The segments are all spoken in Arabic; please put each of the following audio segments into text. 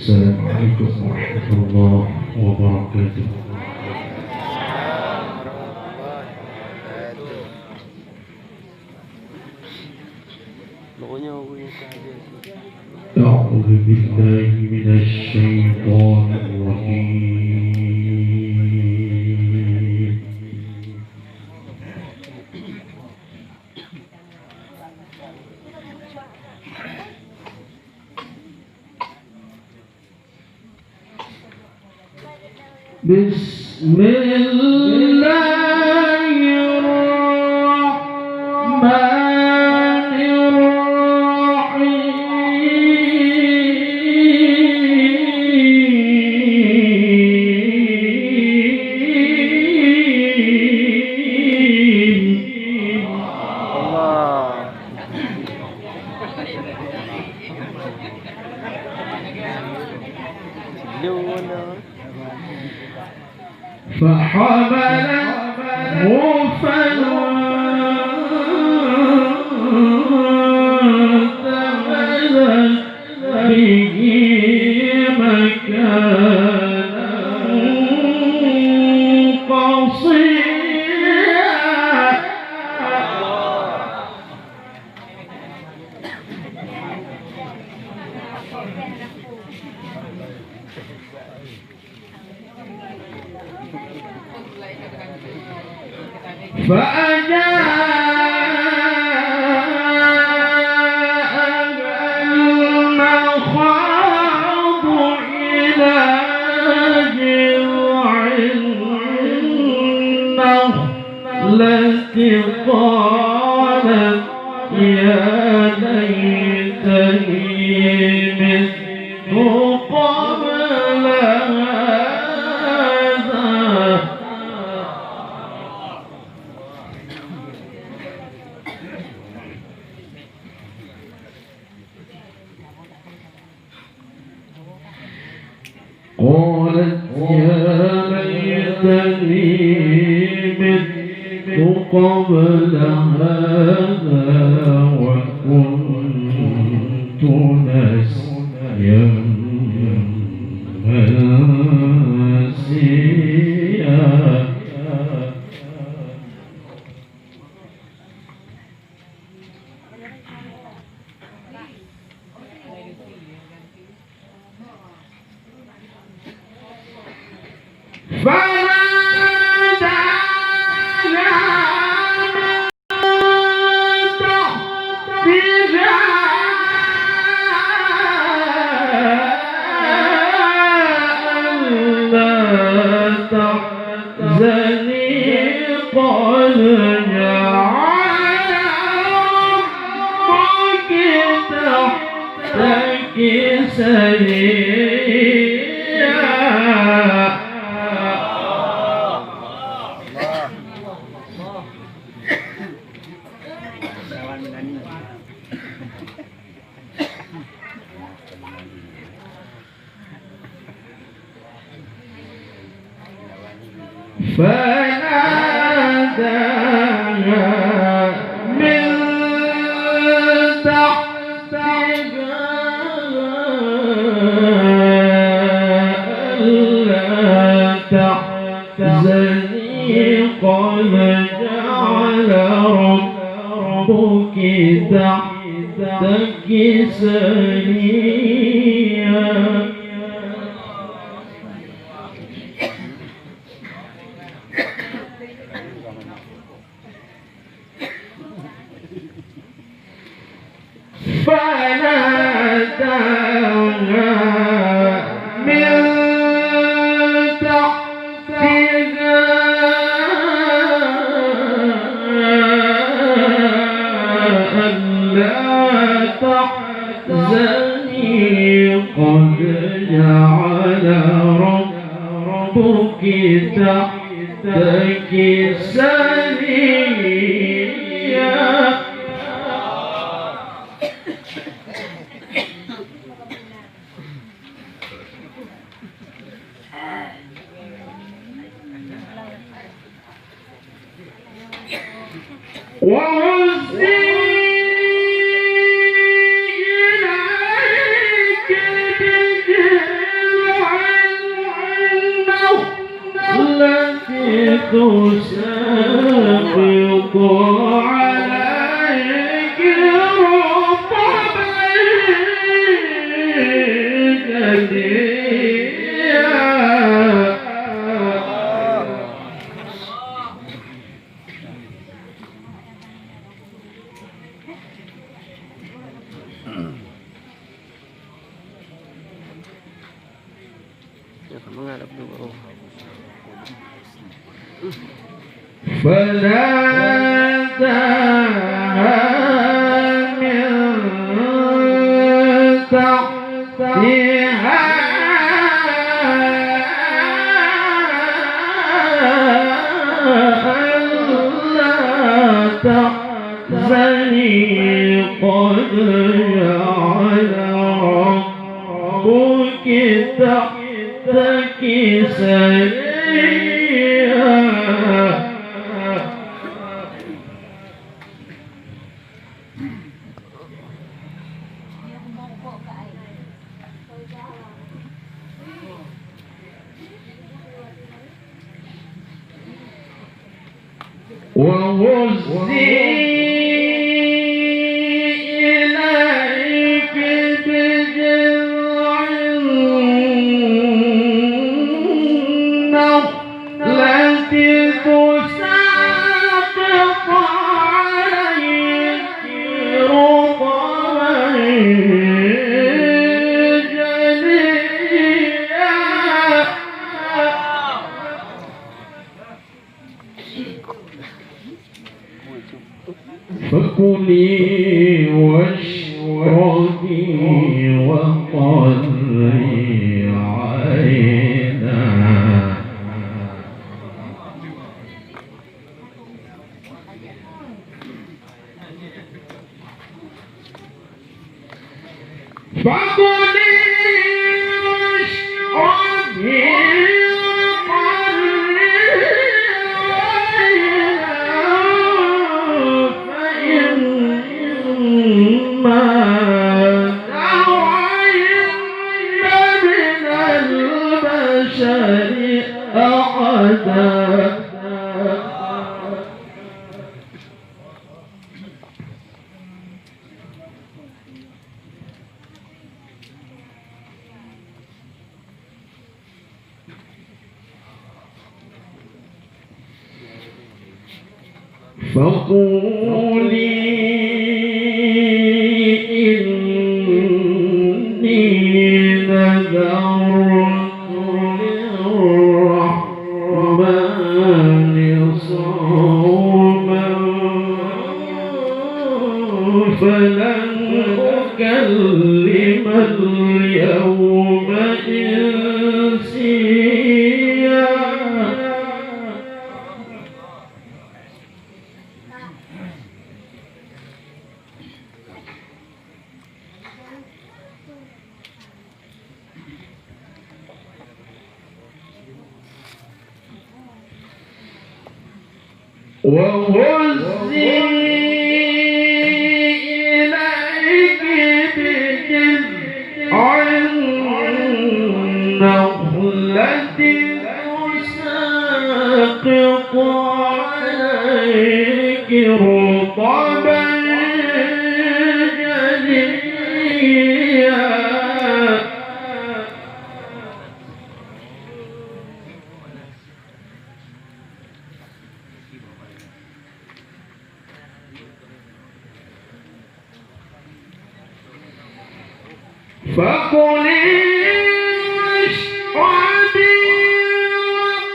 السلام عليكم ورحمة الله وبركاته. أعوذ بالله من الشيطان الرجيم. بسم الله الرحمن الرحيم. فحمله فانتبذت به مكانا قصيا. فأجاءها المخاض إلى جذع النخلة قالت يا ليتني مت قبل هذا. قالت يا ليتني مت قبل هذا وكنت نسيا منسيا. فناداها من تحتها ألا تحزني قد جعل ربك تحتك سريا. فناداها من تحتها ألا تحزني قد جعل ربك تحتك سريا. وهزي إليك بجذع تساقط عليك رطبا جنيا. فناداها من تحتها ألا تحزني قد جعل ربك تحتك سريا. وهزي إليك بجذع النخلة تساقط عليك رطبا جنيا. فكلي واشربي وقري عينا فكلي واشربي فقولي إني نذرت للرحمن صوما فلن أكلم اليوم إنسيا. وهزي إليك بجذع النخلة تساقط عليك رطبا جنيا. فكلي واشربي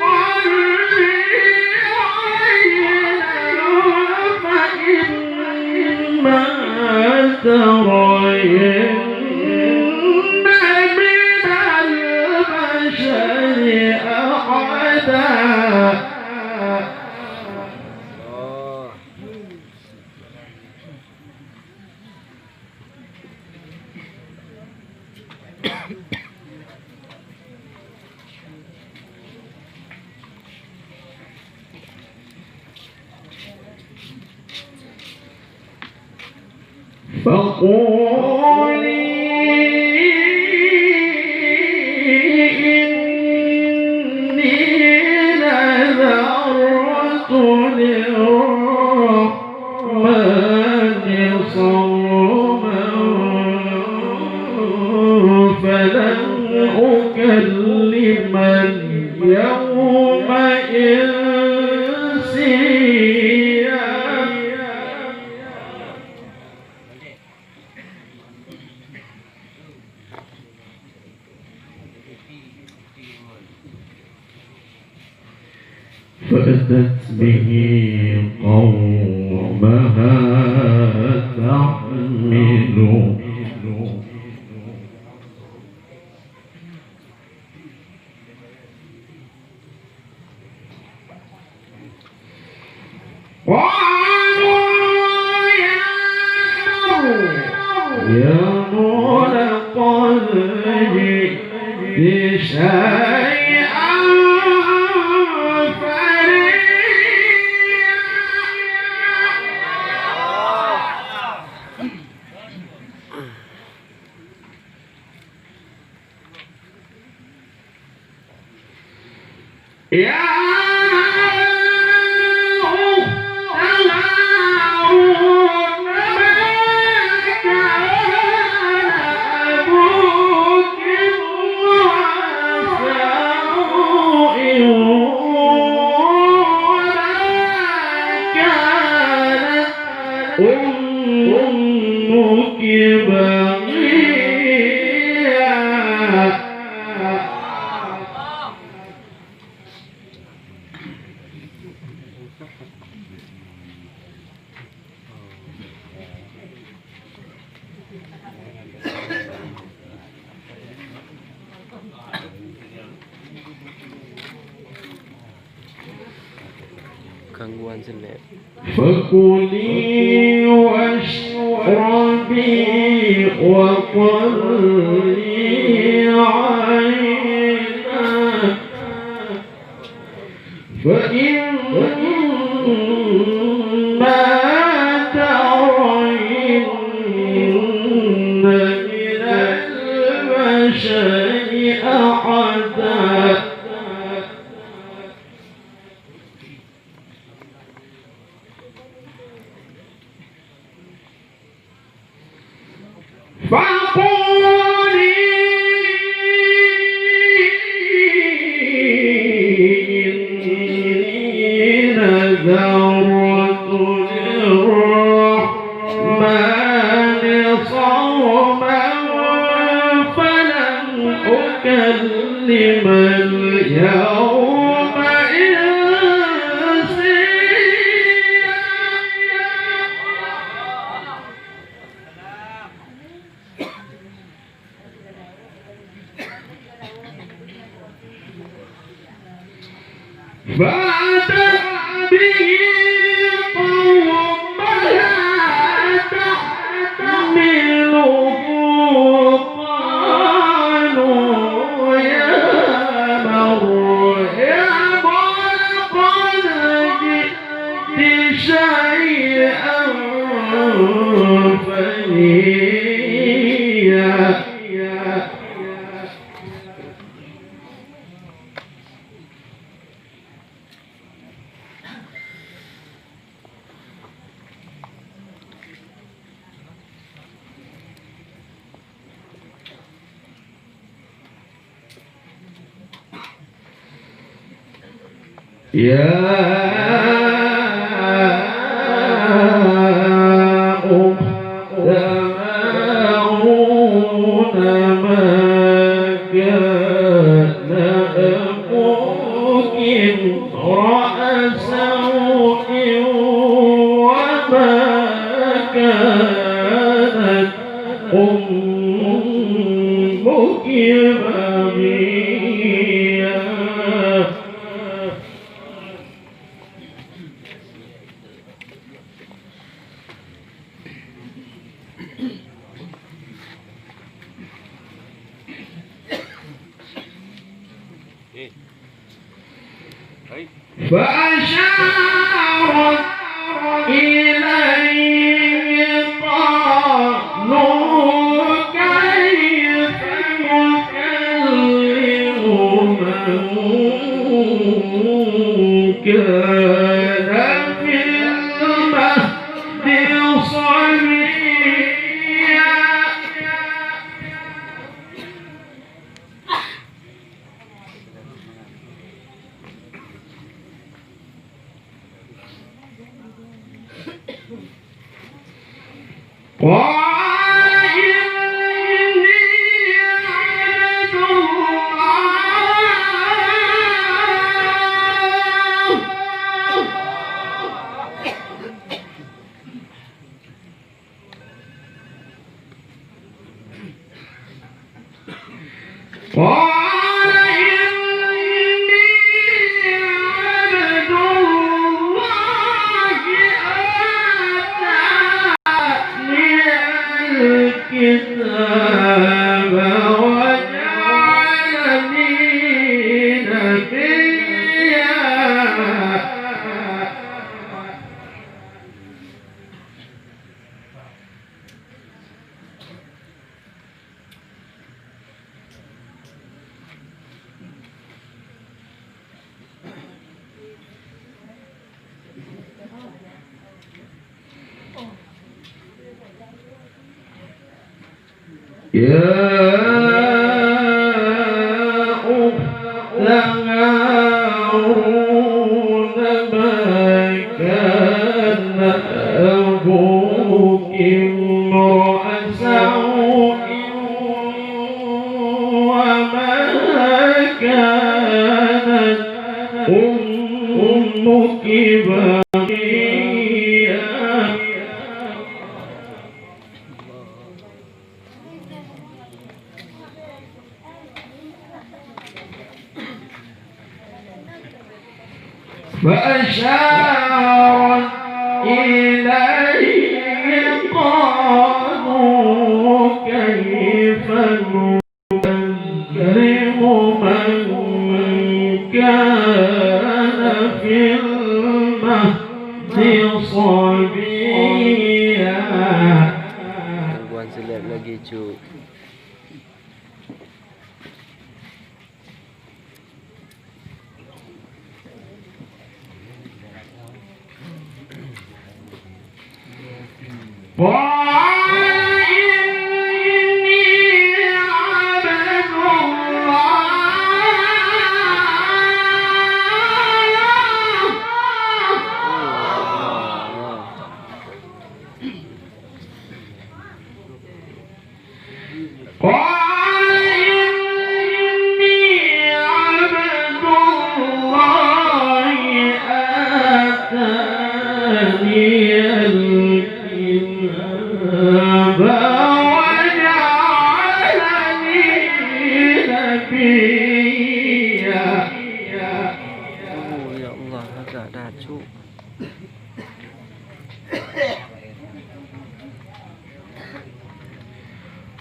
وقري عينا فإما ترين من البشر أحدا فقولي إني نذرت فأتت به قومها تحمله يا نور قلبي شيئا فريا يا أمك بغيا gangguan jelek. فكلي واشربي وقري عينا فإما ترين من البشر أحدا فقولي إني نذرت للرحمن صوما فلن أكلم اليوم إنسيا فأتت به قومها تحمله قالوا يا مريم قد جئت شيئا فريا هارون ما كان أبوك امرأ سوء وما كانت أمك بغيا فأشارت إليه قالوا كيف نكلم من كان في المهد صبيا فأشار إليه قالوا كيف نكلم من كان في المهد صبيا. Gangguan seleb lagi cuk.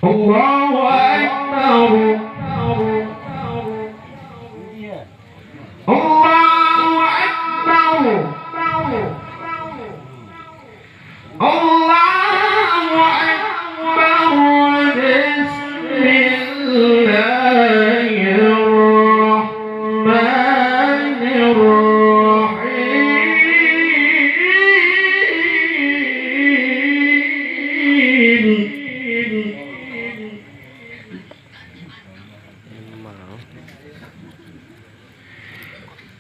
الله أكبر الله أكبر الله أكبر بسم الله الرحمن الرحيم.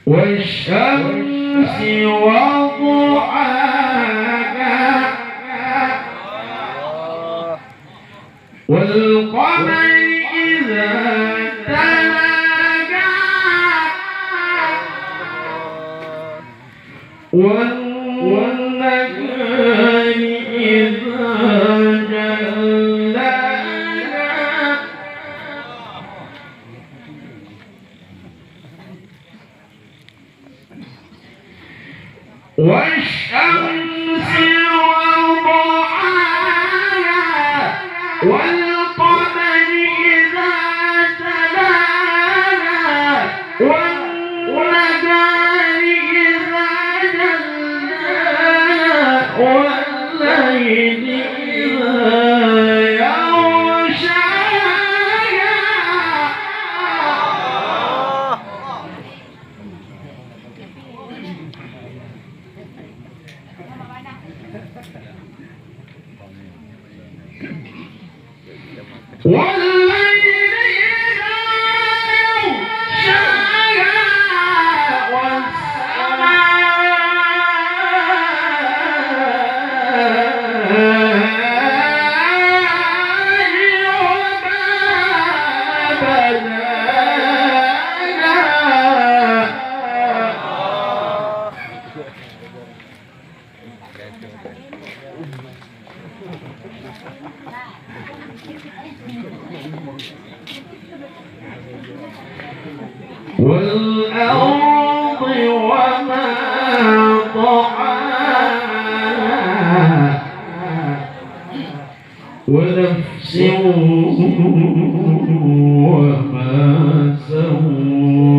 والشمس وضحاها والقمر إذا تلاها والنهار إذا جلاها والشمس وضحاها والقمر إذا تلاها والنهار إذا جلاها والليل إذا يغشاها. والليل إذا يغشاها والسماء والأرض وما طحاها ونفس وما سواها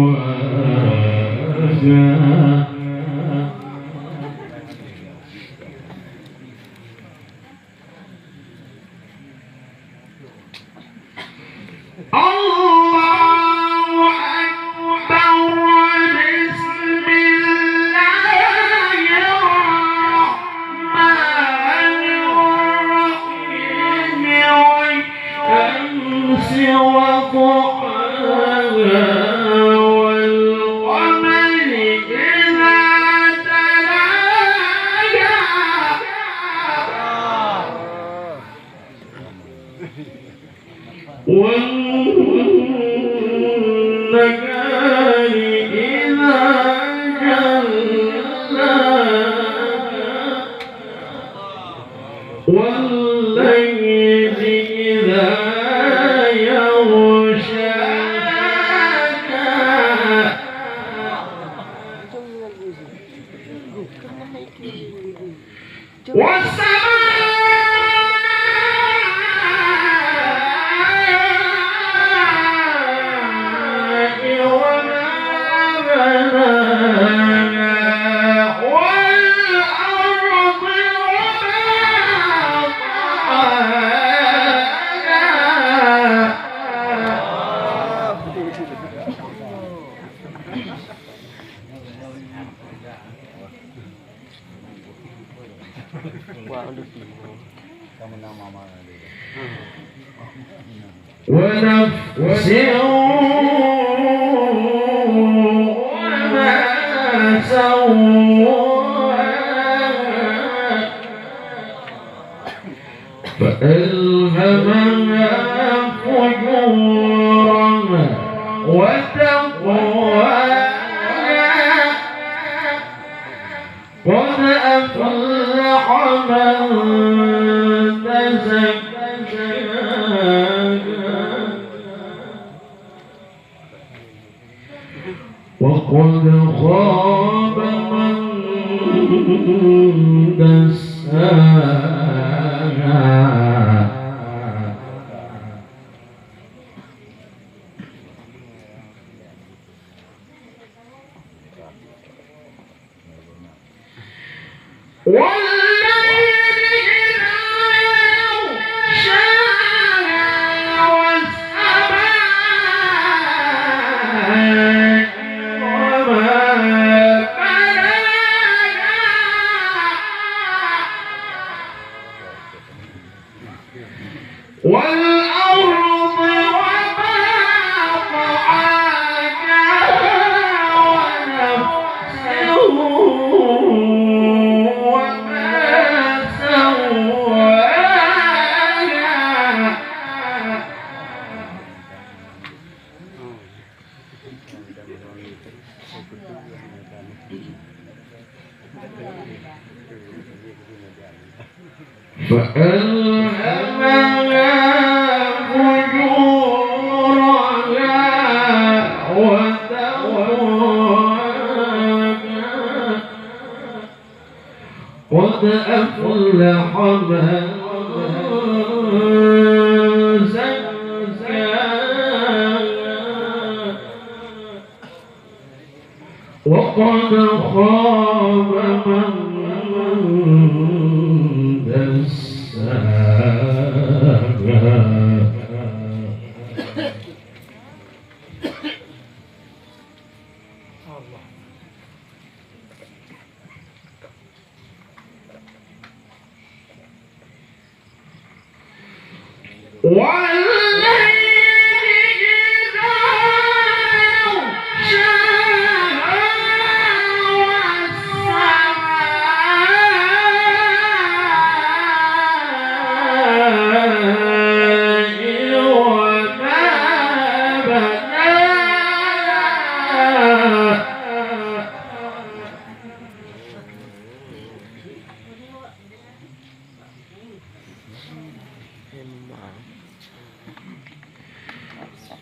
والنهار إذا جلاها والليل إذا يغشاها ونفس وما سواها فألهمها فجورها وتقواها قد أفلح من تزكى وقد خاب من دساها والأرض وما طحاها ونفس وما سواها فألهمها فجورها وتقواها قد أفلح من زكاها وقد خاب من دساها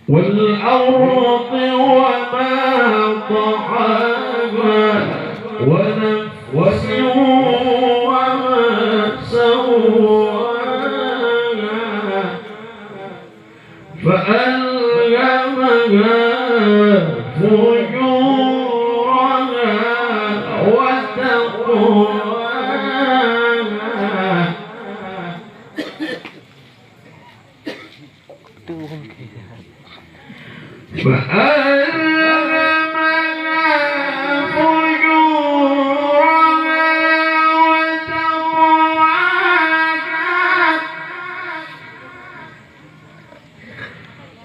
والأرض وما طحاها ونفس وما سواها فألهمها فجورها وتقواها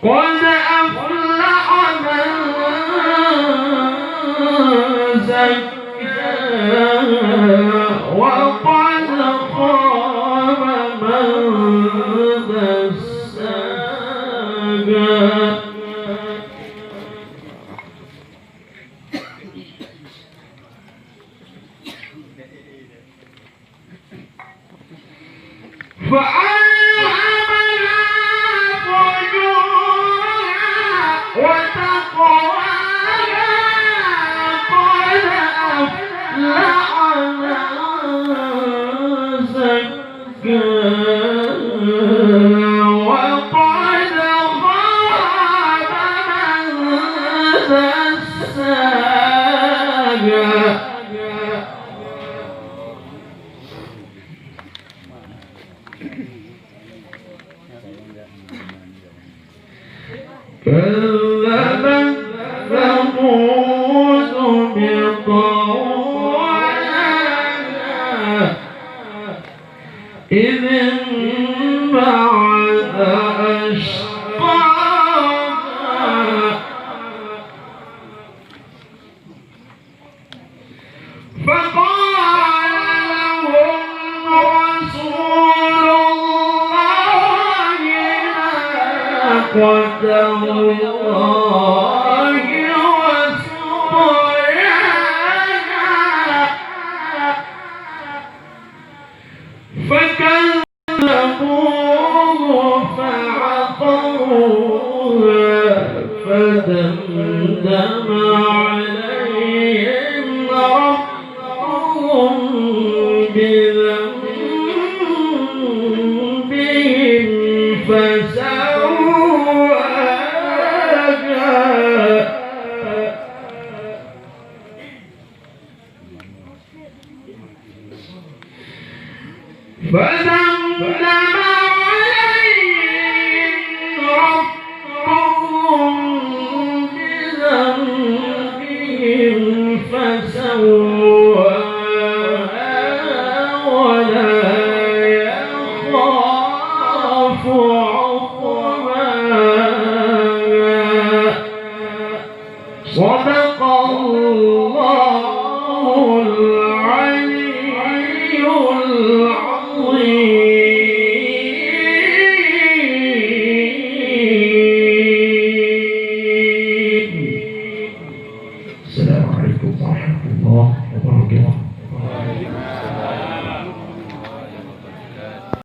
قد أفلح من زكاها وقد خاب من دساها فألهمها فجورها وتقواها قد أفلح من زكاها وقد خاب من دساها كذبت ثمود بطغواها إذ انبعث أشقاها فقال لهم رسول الله ناقة الله وسقياها فكذبوه فعقروها فدمدم عليهم ربهم بذنبهم فسواها فدمدم عليهم ربهم بذنبهم فسواها ولا يخاف عقباها صدق الله العلي العظيم. السلام عليكم ورحمة الله وبركاته.